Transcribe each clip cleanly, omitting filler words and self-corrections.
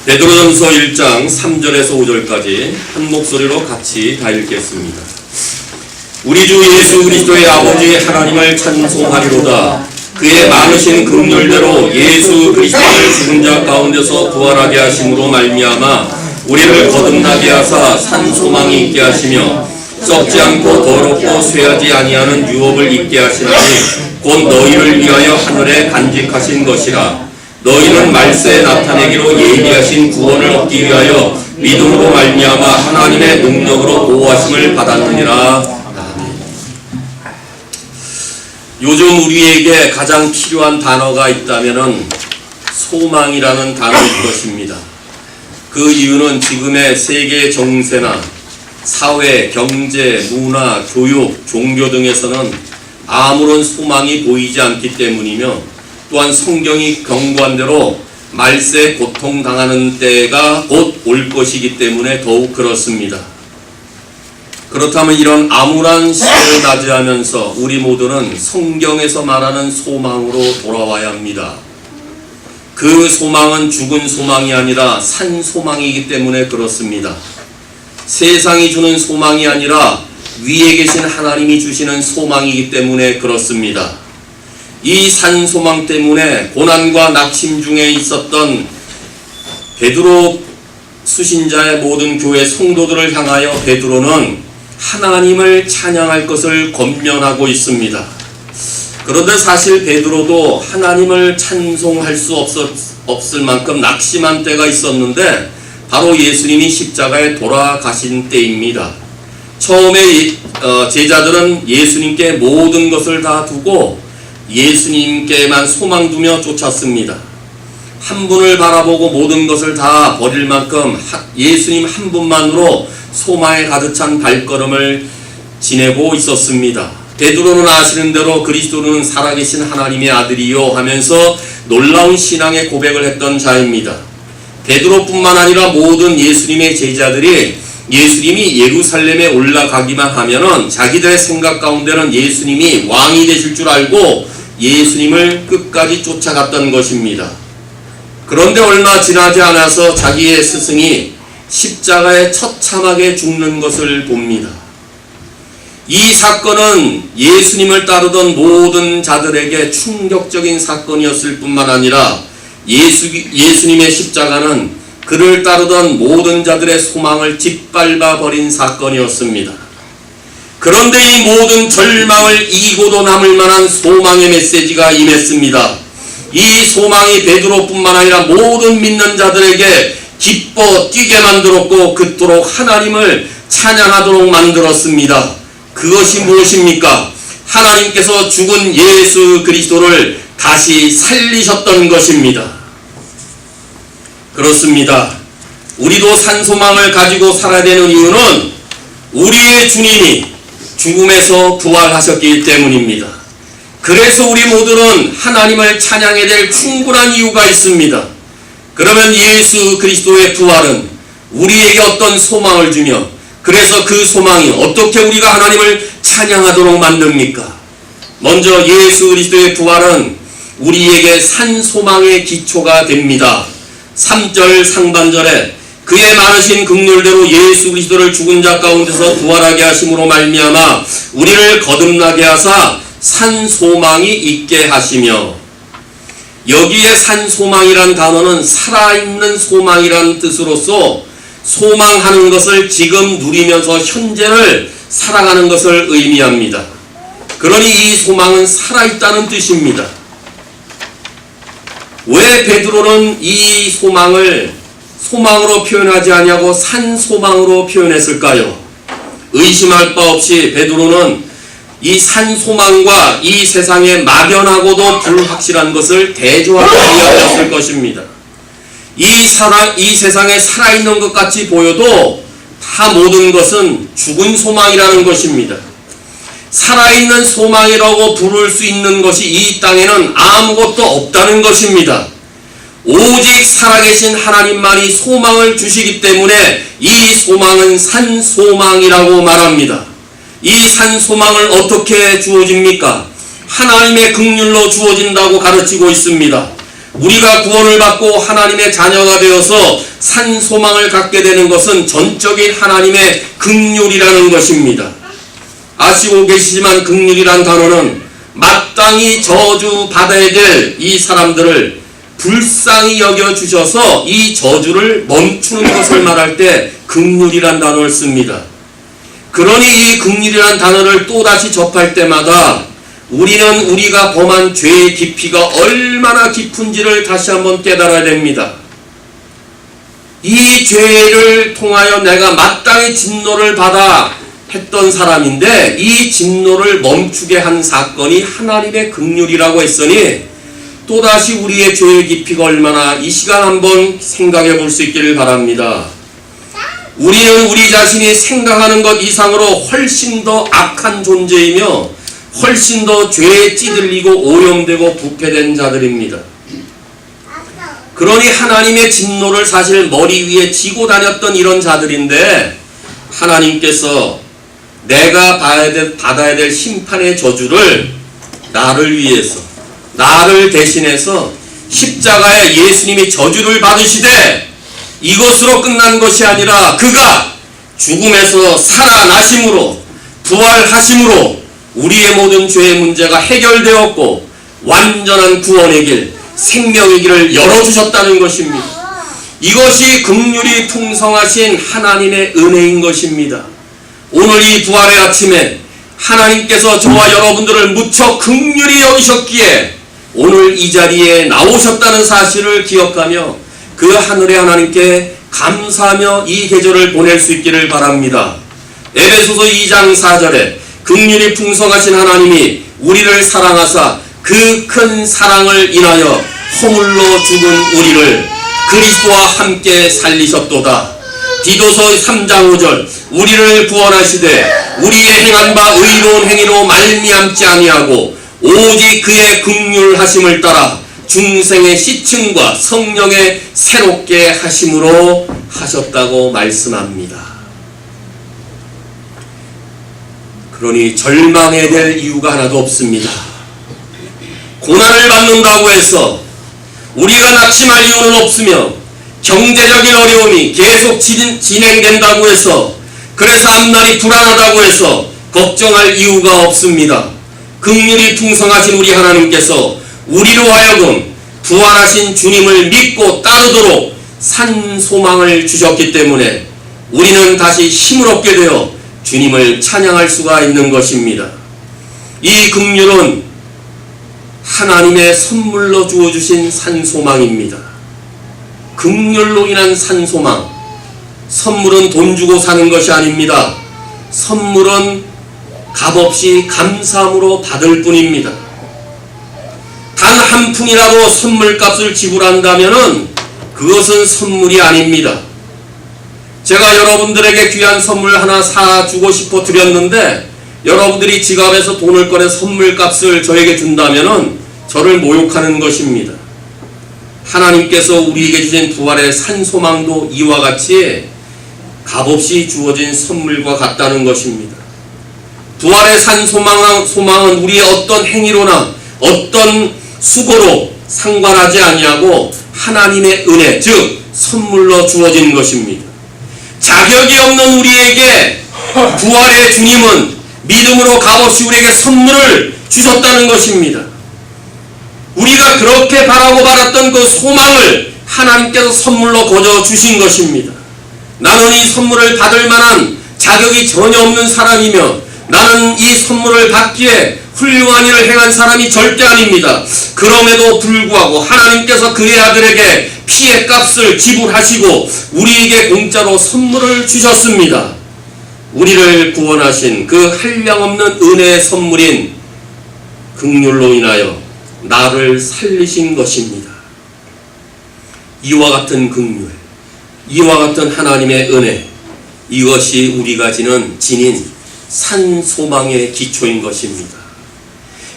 베드로전서 1장 3절에서 5절까지 한 목소리로 같이 다 읽겠습니다. 우리 주 예수 그리스도의 아버지 하나님을 찬송하리로다. 그의 많으신 긍휼대로 예수 그리스도를 죽은 자 가운데서 부활하게 하심으로 말미암아 우리를 거듭나게 하사 산 소망이 있게 하시며 썩지 않고 더럽고 쇠하지 아니하는 유업을 입게 하시나니 곧 너희를 위하여 하늘에 간직하신 것이라. 너희는 말세에 나타내기로 예비하신 구원을 얻기 위하여 믿음으로 말미암아 하나님의 능력으로 보호하심을 받았느니라. 아멘. 요즘 우리에게 가장 필요한 단어가 있다면은 소망이라는 단어일 것입니다. 그 이유는 지금의 세계 정세나 사회, 경제, 문화, 교육, 종교 등에서는 아무런 소망이 보이지 않기 때문이며 또한 성경이 경고한 대로 말세 고통당하는 때가 곧 올 것이기 때문에 더욱 그렇습니다. 그렇다면 이런 암울한 시대를 맞이하면서 우리 모두는 성경에서 말하는 소망으로 돌아와야 합니다. 그 소망은 죽은 소망이 아니라 산 소망이기 때문에 그렇습니다. 세상이 주는 소망이 아니라 위에 계신 하나님이 주시는 소망이기 때문에 그렇습니다. 이 산 소망 때문에 고난과 낙심 중에 있었던 베드로 수신자의 모든 교회 성도들을 향하여 베드로는 하나님을 찬양할 것을 권면하고 있습니다. 그런데 사실 베드로도 하나님을 찬송할 수 없을 만큼 낙심한 때가 있었는데 바로 예수님이 십자가에 돌아가신 때입니다. 처음에 제자들은 예수님께 모든 것을 다 두고 예수님께만 소망 두며 쫓았습니다. 한 분을 바라보고 모든 것을 다 버릴 만큼 예수님 한 분만으로 소망에 가득 찬 발걸음을 지내고 있었습니다. 베드로는 아시는 대로 그리스도는 살아계신 하나님의 아들이요 하면서 놀라운 신앙의 고백을 했던 자입니다. 베드로뿐만 아니라 모든 예수님의 제자들이 예수님이 예루살렘에 올라가기만 하면은 자기들의 생각 가운데는 예수님이 왕이 되실 줄 알고 예수님을 끝까지 쫓아갔던 것입니다. 그런데 얼마 지나지 않아서 자기의 스승이 십자가에 처참하게 죽는 것을 봅니다. 이 사건은 예수님을 따르던 모든 자들에게 충격적인 사건이었을 뿐만 아니라 예수님의 십자가는 그를 따르던 모든 자들의 소망을 짓밟아 버린 사건이었습니다. 그런데 이 모든 절망을 이기고도 남을 만한 소망의 메시지가 임했습니다. 이 소망이 베드로뿐만 아니라 모든 믿는 자들에게 기뻐 뛰게 만들었고 그토록 하나님을 찬양하도록 만들었습니다. 그것이 무엇입니까? 하나님께서 죽은 예수 그리스도를 다시 살리셨던 것입니다. 그렇습니다. 우리도 산소망을 가지고 살아야 되는 이유는 우리의 주님이 죽음에서 부활하셨기 때문입니다. 그래서 우리 모두는 하나님을 찬양해야 될 충분한 이유가 있습니다. 그러면 예수 그리스도의 부활은 우리에게 어떤 소망을 주며 그래서 그 소망이 어떻게 우리가 하나님을 찬양하도록 만듭니까? 먼저 예수 그리스도의 부활은 우리에게 산 소망의 기초가 됩니다. 3절 상반절에 그의 많으신 긍휼대로 예수 그리스도를 죽은 자 가운데서 부활하게 하심으로 말미암아 우리를 거듭나게 하사 산 소망이 있게 하시며, 여기에 산 소망이란 단어는 살아있는 소망이란 뜻으로서 소망하는 것을 지금 누리면서 현재를 살아가는 것을 의미합니다. 그러니 이 소망은 살아있다는 뜻입니다. 왜 베드로는 이 소망을 소망으로 표현하지 아니하고 산 소망으로 표현했을까요? 의심할 바 없이 베드로는 이 산 소망과 이 세상의 막연하고도 불확실한 것을 대조하고 이야기했을 것입니다. 이 세상에 살아있는 것 같이 보여도 다 모든 것은 죽은 소망이라는 것입니다. 살아있는 소망이라고 부를 수 있는 것이 이 땅에는 아무것도 없다는 것입니다. 오직 살아계신 하나님만이 소망을 주시기 때문에 이 소망은 산 소망이라고 말합니다. 이 산 소망을 어떻게 주어집니까? 하나님의 긍휼로 주어진다고 가르치고 있습니다. 우리가 구원을 받고 하나님의 자녀가 되어서 산 소망을 갖게 되는 것은 전적인 하나님의 긍휼이라는 것입니다. 아시고 계시지만 긍휼이란 단어는 마땅히 저주받아야 될 이 사람들을 불쌍히 여겨주셔서 이 저주를 멈추는 것을 말할 때 긍휼이란 단어를 씁니다. 그러니 이 긍휼이란 단어를 또다시 접할 때마다 우리는 우리가 범한 죄의 깊이가 얼마나 깊은지를 다시 한번 깨달아야 됩니다. 이 죄를 통하여 내가 마땅히 진노를 받아 했던 사람인데 이 진노를 멈추게 한 사건이 하나님의 긍휼이라고 했으니 또다시 우리의 죄의 깊이가 얼마나 이 시간 한번 생각해 볼 수 있기를 바랍니다. 우리는 우리 자신이 생각하는 것 이상으로 훨씬 더 악한 존재이며 훨씬 더 죄에 찌들리고 오염되고 부패된 자들입니다. 그러니 하나님의 진노를 사실 머리 위에 지고 다녔던 이런 자들인데 하나님께서 내가 받아야 될 심판의 저주를 나를 위해서 나를 대신해서 십자가에 예수님이 저주를 받으시되 이것으로 끝난 것이 아니라 그가 죽음에서 살아나심으로 부활하심으로 우리의 모든 죄의 문제가 해결되었고 완전한 구원의 길, 생명의 길을 열어주셨다는 것입니다. 이것이 긍휼이 풍성하신 하나님의 은혜인 것입니다. 오늘 이 부활의 아침에 하나님께서 저와 여러분들을 무척 긍휼히 여기셨기에 오늘 이 자리에 나오셨다는 사실을 기억하며 그 하늘의 하나님께 감사하며 이 계절을 보낼 수 있기를 바랍니다. 에베소서 2장 4절에 긍휼이 풍성하신 하나님이 우리를 사랑하사 그 큰 사랑을 인하여 허물로 죽은 우리를 그리스도와 함께 살리셨도다. 디도서 3장 5절 우리를 구원하시되 우리의 행한 바 의로운 행위로 말미암지 아니하고 오직 그의 긍휼하심을 따라 중생의 시층과 성령의 새롭게 하심으로 하셨다고 말씀합니다. 그러니 절망해야 될 이유가 하나도 없습니다. 고난을 받는다고 해서 우리가 낙심할 이유는 없으며 경제적인 어려움이 계속 진행된다고 해서 그래서 앞날이 불안하다고 해서 걱정할 이유가 없습니다. 긍휼이 풍성하신 우리 하나님께서 우리로 하여금 부활하신 주님을 믿고 따르도록 산 소망을 주셨기 때문에 우리는 다시 힘을 얻게 되어 주님을 찬양할 수가 있는 것입니다. 이 긍휼은 하나님의 선물로 주어주신 산 소망입니다. 긍휼로 인한 산 소망. 선물은 돈 주고 사는 것이 아닙니다. 선물은 값없이 감사함으로 받을 뿐입니다. 단 한 푼이라도 선물값을 지불한다면은 그것은 선물이 아닙니다. 제가 여러분들에게 귀한 선물 하나 사주고 싶어 드렸는데 여러분들이 지갑에서 돈을 꺼내 선물값을 저에게 준다면은 저를 모욕하는 것입니다. 하나님께서 우리에게 주신 부활의 산 소망도 이와 같이 값없이 주어진 선물과 같다는 것입니다. 부활의 산 소망은 우리의 어떤 행위로나 어떤 수고로 상관하지 아니하고 하나님의 은혜, 즉 선물로 주어진 것입니다. 자격이 없는 우리에게 부활의 주님은 믿음으로 값없이 우리에게 선물을 주셨다는 것입니다. 우리가 그렇게 바라고 받았던 그 소망을 하나님께서 선물로 거저 주신 것입니다. 나는 이 선물을 받을 만한 자격이 전혀 없는 사람이며 나는 이 선물을 받기에 훌륭한 일을 행한 사람이 절대 아닙니다. 그럼에도 불구하고 하나님께서 그의 아들에게 피의 값을 지불하시고 우리에게 공짜로 선물을 주셨습니다. 우리를 구원하신 그 한량없는 은혜의 선물인 긍휼로 인하여 나를 살리신 것입니다. 이와 같은 긍휼, 이와 같은 하나님의 은혜, 이것이 우리가 지닌 산 소망의 기초인 것입니다.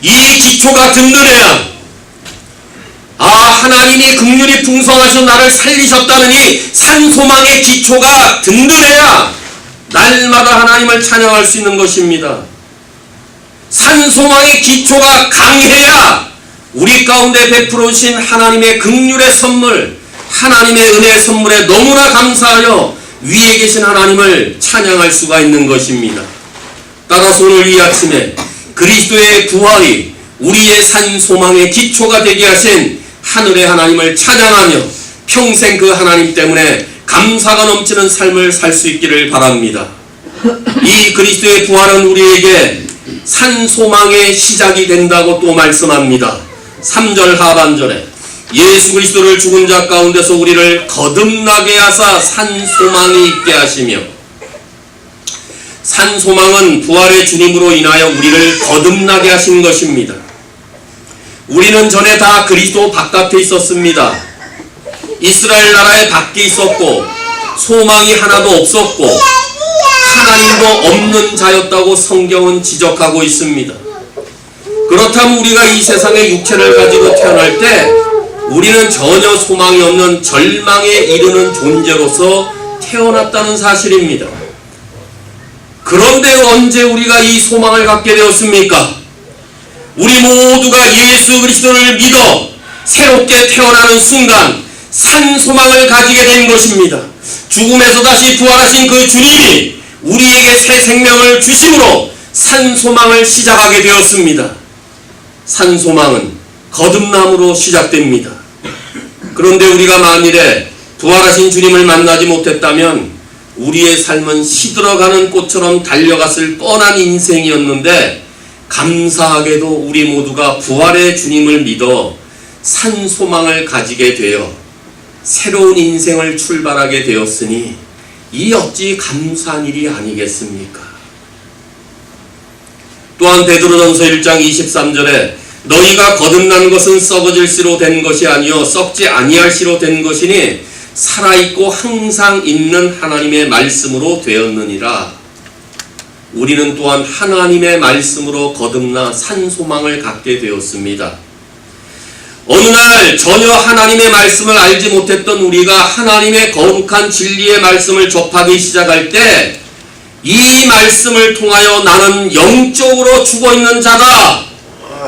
이 기초가 든든해야 하나님이 긍휼이 풍성하셔 나를 살리셨다는 이 산 소망의 기초가 든든해야 날마다 하나님을 찬양할 수 있는 것입니다. 산 소망의 기초가 강해야 우리 가운데 베풀어 주신 하나님의 긍휼의 선물, 하나님의 은혜의 선물에 너무나 감사하여 위에 계신 하나님을 찬양할 수가 있는 것입니다. 따라서 오늘 이 아침에 그리스도의 부활이 우리의 산 소망의 기초가 되게 하신 하늘의 하나님을 찬양하며 평생 그 하나님 때문에 감사가 넘치는 삶을 살 수 있기를 바랍니다. 이 그리스도의 부활은 우리에게 산 소망의 시작이 된다고 또 말씀합니다. 3절 하반절에 예수 그리스도를 죽은 자 가운데서 우리를 거듭나게 하사 산 소망이 있게 하시며, 산 소망은 부활의 주님으로 인하여 우리를 거듭나게 하신 것입니다. 우리는 전에 다 그리스도 바깥에 있었습니다. 이스라엘 나라의 밖에 있었고 소망이 하나도 없었고 하나님도 없는 자였다고 성경은 지적하고 있습니다. 그렇다면 우리가 이 세상의 육체를 가지고 태어날 때 우리는 전혀 소망이 없는 절망에 이르는 존재로서 태어났다는 사실입니다. 그런데 언제 우리가 이 소망을 갖게 되었습니까? 우리 모두가 예수 그리스도를 믿어 새롭게 태어나는 순간 산 소망을 가지게 된 것입니다. 죽음에서 다시 부활하신 그 주님이 우리에게 새 생명을 주심으로 산 소망을 시작하게 되었습니다. 산 소망은 거듭남으로 시작됩니다. 그런데 우리가 만일에 부활하신 주님을 만나지 못했다면 우리의 삶은 시들어가는 꽃처럼 달려갔을 뻔한 인생이었는데, 감사하게도 우리 모두가 부활의 주님을 믿어 산 소망을 가지게 되어 새로운 인생을 출발하게 되었으니 이 어찌 감사한 일이 아니겠습니까? 또한 베드로전서 1장 23절에 너희가 거듭난 것은 썩어질 씨로 된 것이 아니요 썩지 아니할 씨로 된 것이니 살아있고 항상 있는 하나님의 말씀으로 되었느니라. 우리는 또한 하나님의 말씀으로 거듭나 산 소망을 갖게 되었습니다. 어느 날 전혀 하나님의 말씀을 알지 못했던 우리가 하나님의 거룩한 진리의 말씀을 접하기 시작할 때 이 말씀을 통하여 나는 영적으로 죽어있는 자다,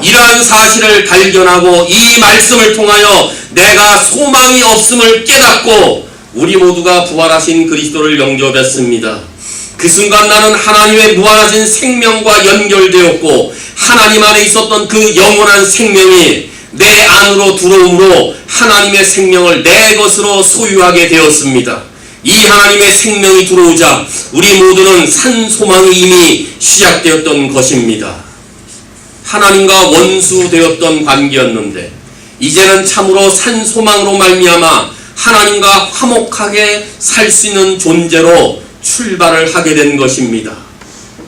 이러한 사실을 발견하고 이 말씀을 통하여 내가 소망이 없음을 깨닫고 우리 모두가 부활하신 그리스도를 영접했습니다. 그 순간 나는 하나님의 무한하신 생명과 연결되었고 하나님 안에 있었던 그 영원한 생명이 내 안으로 들어오므로 하나님의 생명을 내 것으로 소유하게 되었습니다. 이 하나님의 생명이 들어오자 우리 모두는 산 소망이 이미 시작되었던 것입니다. 하나님과 원수되었던 관계였는데 이제는 참으로 산 소망으로 말미암아 하나님과 화목하게 살 수 있는 존재로 출발을 하게 된 것입니다.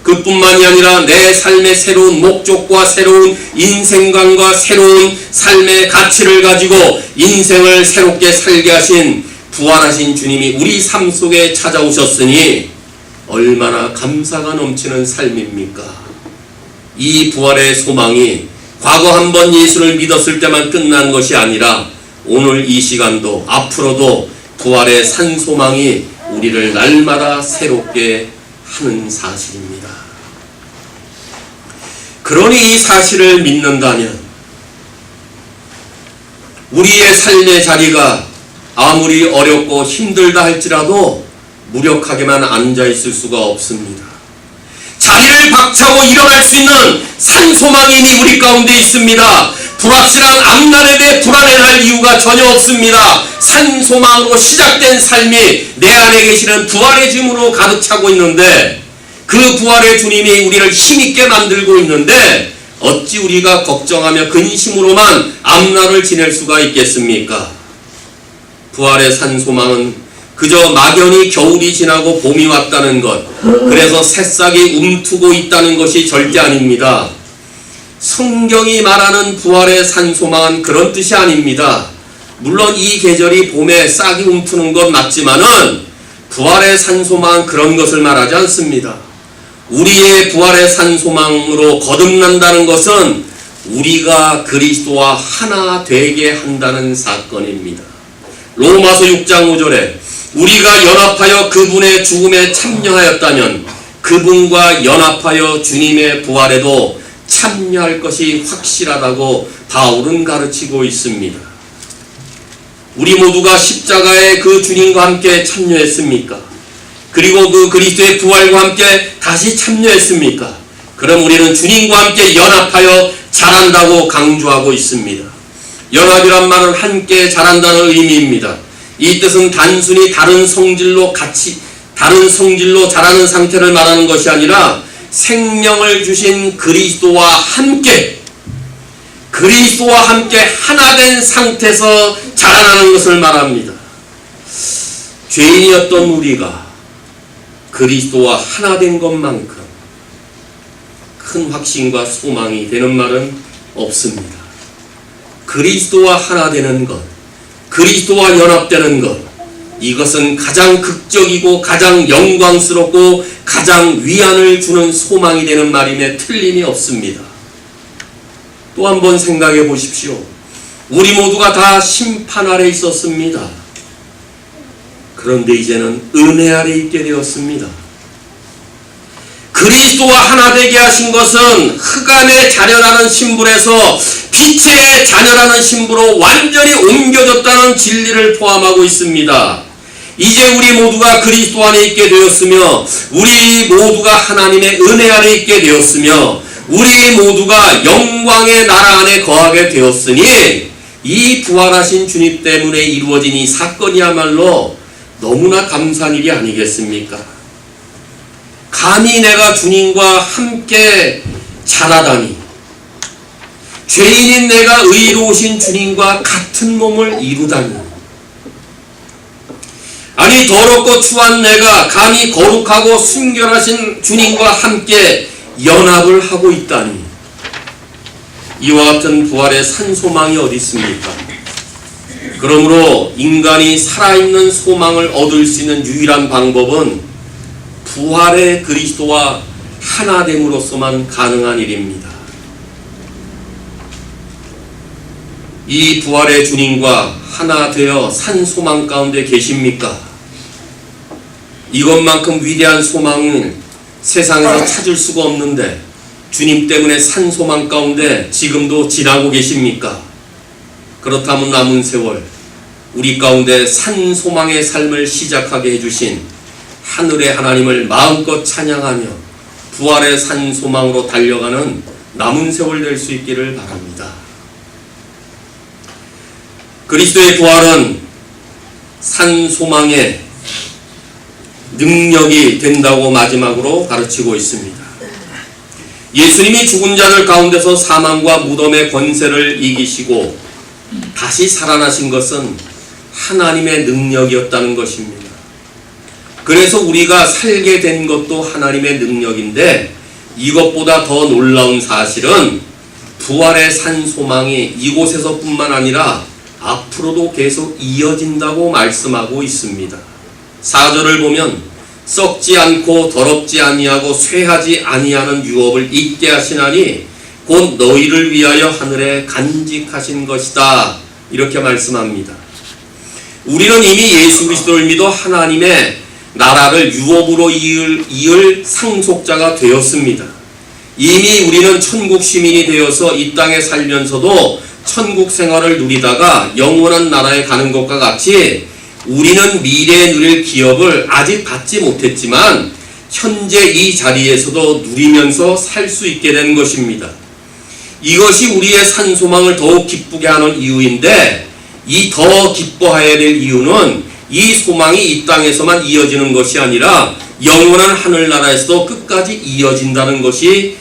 그뿐만이 아니라 내 삶의 새로운 목적과 새로운 인생관과 새로운 삶의 가치를 가지고 인생을 새롭게 살게 하신 부활하신 주님이 우리 삶 속에 찾아오셨으니 얼마나 감사가 넘치는 삶입니까? 이 부활의 소망이 과거 한번 예수를 믿었을 때만 끝난 것이 아니라 오늘 이 시간도 앞으로도 부활의 산 소망이 우리를 날마다 새롭게 하는 사실입니다. 그러니 이 사실을 믿는다면 우리의 삶의 자리가 아무리 어렵고 힘들다 할지라도 무력하게만 앉아있을 수가 없습니다. 자리를 박차고 일어날 수 있는 산 소망이 이미 우리 가운데 있습니다. 불확실한 앞날에 대해 불안해할 이유가 전혀 없습니다. 산 소망으로 시작된 삶이 내 안에 계시는 부활의 주님으로 가득 차고 있는데 그 부활의 주님이 우리를 힘있게 만들고 있는데 어찌 우리가 걱정하며 근심으로만 앞날을 지낼 수가 있겠습니까? 부활의 산 소망은 그저 막연히 겨울이 지나고 봄이 왔다는 것, 그래서 새싹이 움트고 있다는 것이 절대 아닙니다. 성경이 말하는 부활의 산 소망은 그런 뜻이 아닙니다. 물론 이 계절이 봄에 싹이 움트는 건 맞지만은 부활의 산 소망은 그런 것을 말하지 않습니다. 우리의 부활의 산 소망으로 거듭난다는 것은 우리가 그리스도와 하나 되게 한다는 사건입니다. 로마서 6장 5절에 우리가 연합하여 그분의 죽음에 참여하였다면 그분과 연합하여 주님의 부활에도 참여할 것이 확실하다고 바울은 가르치고 있습니다. 우리 모두가 십자가의 그 주님과 함께 참여했습니까? 그리고 그 그리스도의 부활과 함께 다시 참여했습니까? 그럼 우리는 주님과 함께 연합하여 자란다고 강조하고 있습니다. 연합이란 말은 함께 자란다는 의미입니다. 이 뜻은 단순히 다른 성질로 자라는 상태를 말하는 것이 아니라 생명을 주신 그리스도와 함께 하나 된 상태에서 자라나는 것을 말합니다. 죄인이었던 우리가 그리스도와 하나 된 것만큼 큰 확신과 소망이 되는 말은 없습니다. 그리스도와 하나 되는 것, 그리스도와 연합되는 것, 이것은 가장 극적이고 가장 영광스럽고 가장 위안을 주는 소망이 되는 말임에 틀림이 없습니다. 또 한 번 생각해 보십시오. 우리 모두가 다 심판 아래 있었습니다. 그런데 이제는 은혜 아래 있게 되었습니다. 그리스도와 하나 되게 하신 것은 흑암의 자녀라는 신분에서 빛의 자녀라는 신분으로 완전히 옮겨졌다는 진리를 포함하고 있습니다. 이제 우리 모두가 그리스도 안에 있게 되었으며 우리 모두가 하나님의 은혜 안에 있게 되었으며 우리 모두가 영광의 나라 안에 거하게 되었으니 이 부활하신 주님 때문에 이루어진 이 사건이야말로 너무나 감사한 일이 아니겠습니까? 감히 내가 주님과 함께 자라다니, 죄인인 내가 의로우신 주님과 같은 몸을 이루다니, 아니 더럽고 추한 내가 감히 거룩하고 순결하신 주님과 함께 연합을 하고 있다니, 이와 같은 부활의 산소망이 어디 있습니까? 그러므로 인간이 살아있는 소망을 얻을 수 있는 유일한 방법은 부활의 그리스도와 하나됨으로서만 가능한 일입니다. 이 부활의 주님과 하나 되어 산 소망 가운데 계십니까? 이것만큼 위대한 소망을 세상에서 찾을 수가 없는데 주님 때문에 산 소망 가운데 지금도 지나고 계십니까? 그렇다면 남은 세월 우리 가운데 산 소망의 삶을 시작하게 해주신 하늘의 하나님을 마음껏 찬양하며 부활의 산 소망으로 달려가는 남은 세월 될 수 있기를 바랍니다. 그리스도의 부활은 산 소망의 능력이 된다고 마지막으로 가르치고 있습니다. 예수님이 죽은 자들 가운데서 사망과 무덤의 권세를 이기시고 다시 살아나신 것은 하나님의 능력이었다는 것입니다. 그래서 우리가 살게 된 것도 하나님의 능력인데 이것보다 더 놀라운 사실은 부활의 산 소망이 이곳에서 뿐만 아니라 앞으로도 계속 이어진다고 말씀하고 있습니다. 4절을 보면 썩지 않고 더럽지 아니하고 쇠하지 아니하는 유업을 있게 하시나니 곧 너희를 위하여 하늘에 간직하신 것이다, 이렇게 말씀합니다. 우리는 이미 예수 그리스도를 믿어 하나님의 나라를 유업으로 이을 상속자가 되었습니다. 이미 우리는 천국 시민이 되어서 이 땅에 살면서도 천국 생활을 누리다가 영원한 나라에 가는 것과 같이 우리는 미래에 누릴 기업을 아직 받지 못했지만 현재 이 자리에서도 누리면서 살 수 있게 된 것입니다. 이것이 우리의 산 소망을 더욱 기쁘게 하는 이유인데, 이 더 기뻐해야 될 이유는 이 소망이 이 땅에서만 이어지는 것이 아니라 영원한 하늘나라에서도 끝까지 이어진다는 것이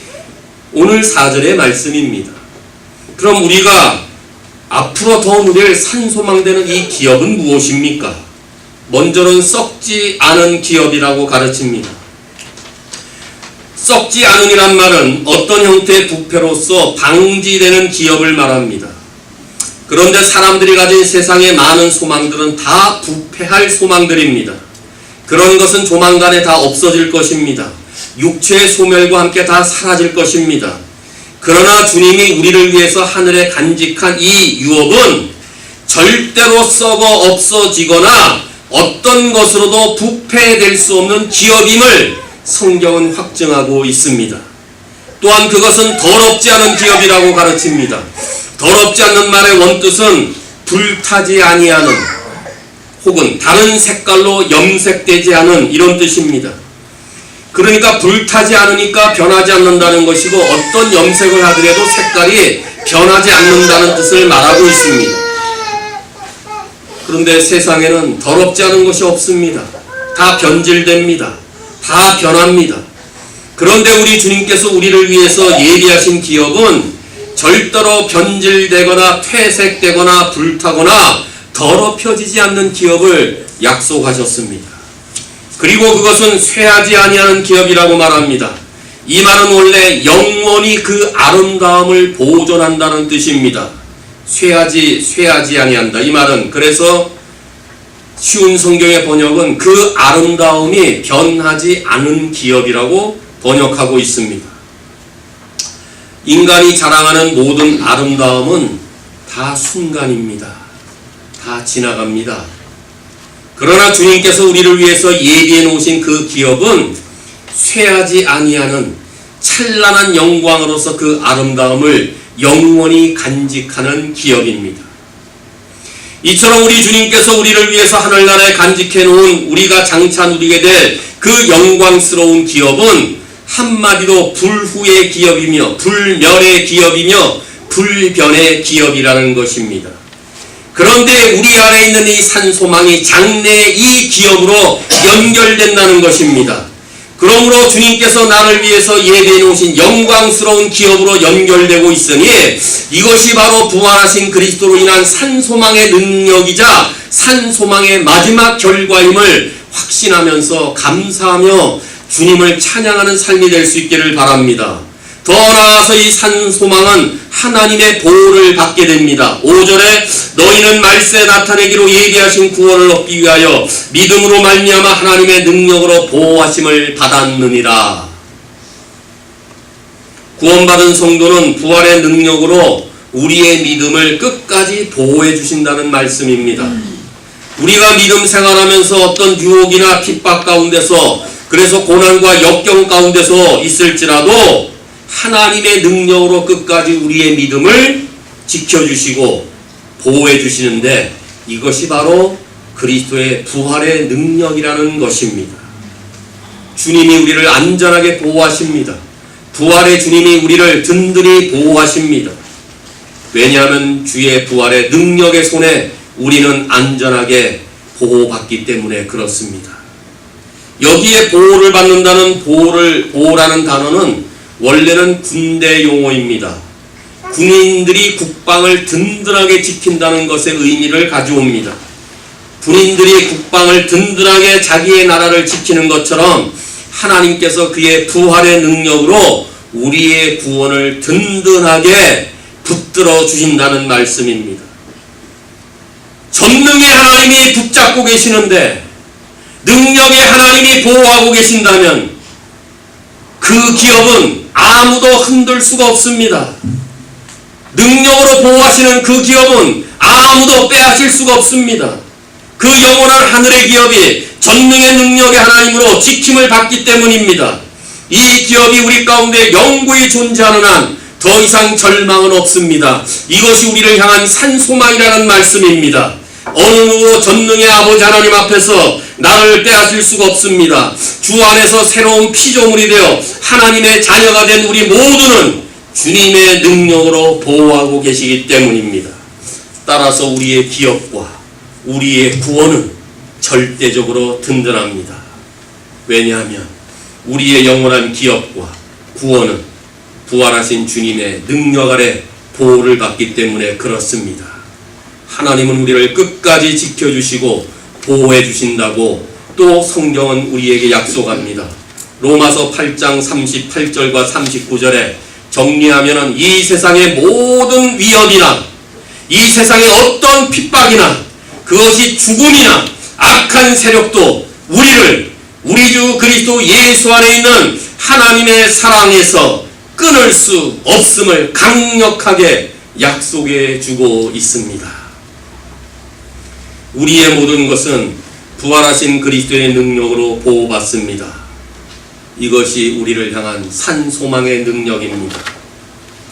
오늘 4절의 말씀입니다. 그럼 우리가 앞으로 더 누릴 산소망되는 이 기업은 무엇입니까? 먼저는 썩지 않은 기업이라고 가르칩니다. 썩지 않은이란 말은 어떤 형태의 부패로서 방지되는 기업을 말합니다. 그런데 사람들이 가진 세상의 많은 소망들은 다 부패할 소망들입니다. 그런 것은 조만간에 다 없어질 것입니다. 육체의 소멸과 함께 다 사라질 것입니다. 그러나 주님이 우리를 위해서 하늘에 간직한 이 유업은 절대로 썩어 없어지거나 어떤 것으로도 부패될 수 없는 기업임을 성경은 확증하고 있습니다. 또한 그것은 더럽지 않은 기업이라고 가르칩니다. 더럽지 않는 말의 원뜻은 불타지 아니하는 혹은 다른 색깔로 염색되지 않은 이런 뜻입니다. 그러니까 불타지 않으니까 변하지 않는다는 것이고 어떤 염색을 하더라도 색깔이 변하지 않는다는 뜻을 말하고 있습니다. 그런데 세상에는 더럽지 않은 것이 없습니다. 다 변질됩니다. 다 변합니다. 그런데 우리 주님께서 우리를 위해서 예비하신 기업은 절대로 변질되거나 퇴색되거나 불타거나 더럽혀지지 않는 기업을 약속하셨습니다. 그리고 그것은 쇠하지 아니하는 기업이라고 말합니다. 이 말은 원래 영원히 그 아름다움을 보존한다는 뜻입니다. 쇠하지 아니한다. 이 말은 그래서 쉬운 성경의 번역은 그 아름다움이 변하지 않은 기업이라고 번역하고 있습니다. 인간이 자랑하는 모든 아름다움은 다 순간입니다. 다 지나갑니다. 그러나 주님께서 우리를 위해서 예비해 놓으신 그 기업은 쇠하지 아니하는 찬란한 영광으로서 그 아름다움을 영원히 간직하는 기업입니다. 이처럼 우리 주님께서 우리를 위해서 하늘나라에 간직해 놓은 우리가 장차 누리게 될 그 영광스러운 기업은 한마디로 불후의 기업이며 불멸의 기업이며 불변의 기업이라는 것입니다. 그런데 우리 안에 있는 이 산소망이 장래의 이 기업으로 연결된다는 것입니다. 그러므로 주님께서 나를 위해서 예배해 놓으신 영광스러운 기업으로 연결되고 있으니 이것이 바로 부활하신 그리스도로 인한 산소망의 능력이자 산소망의 마지막 결과임을 확신하면서 감사하며 주님을 찬양하는 삶이 될 수 있기를 바랍니다. 더 나아가서 이 산소망은 하나님의 보호를 받게 됩니다. 5절에 너희는 말세에 나타내기로 예비하신 구원을 얻기 위하여 믿음으로 말미암아 하나님의 능력으로 보호하심을 받았느니라. 구원받은 성도는 부활의 능력으로 우리의 믿음을 끝까지 보호해 주신다는 말씀입니다. 우리가 믿음 생활하면서 어떤 유혹이나 핍박 가운데서 그래서 고난과 역경 가운데서 있을지라도 하나님의 능력으로 끝까지 우리의 믿음을 지켜주시고 보호해 주시는데 이것이 바로 그리스도의 부활의 능력이라는 것입니다. 주님이 우리를 안전하게 보호하십니다. 부활의 주님이 우리를 든든히 보호하십니다. 왜냐하면 주의 부활의 능력의 손에 우리는 안전하게 보호받기 때문에 그렇습니다. 여기에 보호를 받는다는 보호라는 단어는 원래는 군대 용어입니다. 군인들이 국방을 든든하게 지킨다는 것의 의미를 가져옵니다. 군인들이 국방을 든든하게 자기의 나라를 지키는 것처럼 하나님께서 그의 부활의 능력으로 우리의 구원을 든든하게 붙들어 주신다는 말씀입니다. 전능의 하나님이 붙잡고 계시는데 능력의 하나님이 보호하고 계신다면 그 기업은 아무도 흔들 수가 없습니다. 능력으로 보호하시는 그 기업은 아무도 빼앗을 수가 없습니다. 그 영원한 하늘의 기업이 전능의 능력의 하나님으로 지킴을 받기 때문입니다. 이 기업이 우리 가운데 영구히 존재하는 한 더 이상 절망은 없습니다. 이것이 우리를 향한 산소망이라는 말씀입니다. 어느 누구도 전능의 아버지 하나님 앞에서 나를 빼앗을 수가 없습니다. 주 안에서 새로운 피조물이 되어 하나님의 자녀가 된 우리 모두는 주님의 능력으로 보호하고 계시기 때문입니다. 따라서 우리의 기업과 우리의 구원은 절대적으로 든든합니다. 왜냐하면 우리의 영원한 기업과 구원은 부활하신 주님의 능력 아래 보호를 받기 때문에 그렇습니다. 하나님은 우리를 끝까지 지켜주시고 보호해 주신다고 또 성경은 우리에게 약속합니다. 로마서 8장 38절과 39절에 정리하면 이 세상의 모든 위협이나 이 세상의 어떤 핍박이나 그것이 죽음이나 악한 세력도 우리를 우리 주 그리스도 예수 안에 있는 하나님의 사랑에서 끊을 수 없음을 강력하게 약속해 주고 있습니다. 우리의 모든 것은 부활하신 그리스도의 능력으로 보호받습니다. 이것이 우리를 향한 산 소망의 능력입니다.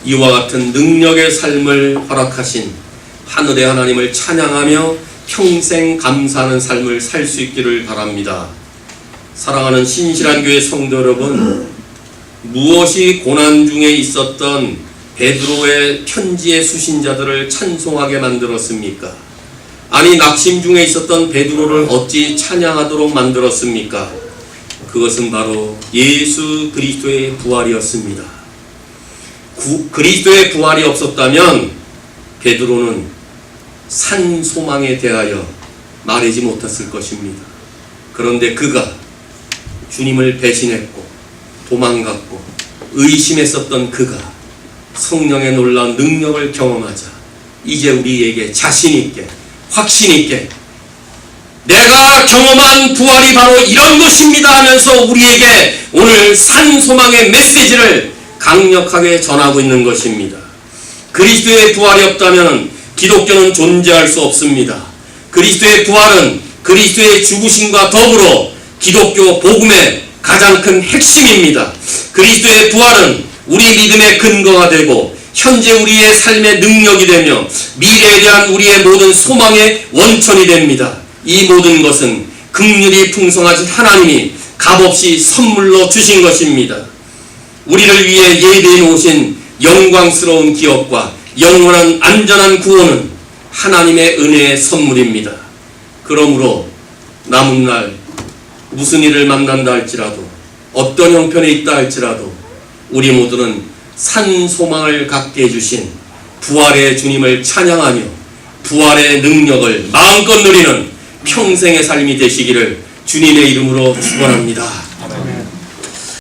이와 같은 능력의 삶을 허락하신 하늘의 하나님을 찬양하며 평생 감사하는 삶을 살 수 있기를 바랍니다. 사랑하는 신실한 교회 성도 여러분, 무엇이 고난 중에 있었던 베드로의 편지의 수신자들을 찬송하게 만들었습니까? 아니, 낙심 중에 있었던 베드로를 어찌 찬양하도록 만들었습니까? 그것은 바로 예수 그리스도의 부활이었습니다. 그리스도의 부활이 없었다면 베드로는 산 소망에 대하여 말하지 못했을 것입니다. 그런데 그가 주님을 배신했고 도망갔고 의심했었던 그가 성령의 놀라운 능력을 경험하자 이제 우리에게 자신있게 확신있게 내가 경험한 부활이 바로 이런 것입니다 하면서 우리에게 오늘 산 소망의 메시지를 강력하게 전하고 있는 것입니다. 그리스도의 부활이 없다면 기독교는 존재할 수 없습니다. 그리스도의 부활은 그리스도의 죽으심과 더불어 기독교 복음의 가장 큰 핵심입니다. 그리스도의 부활은 우리 믿음의 근거가 되고 현재 우리의 삶의 능력이 되며 미래에 대한 우리의 모든 소망의 원천이 됩니다. 이 모든 것은 긍휼이 풍성하신 하나님이 값없이 선물로 주신 것입니다. 우리를 위해 예비해 놓으신 영광스러운 기업과 영원한 안전한 구원은 하나님의 은혜의 선물입니다. 그러므로 남은 날 무슨 일을 만난다 할지라도 어떤 형편에 있다 할지라도 우리 모두는 산 소망을 갖게 해주신 부활의 주님을 찬양하며 부활의 능력을 마음껏 누리는 평생의 삶이 되시기를 주님의 이름으로 축원합니다.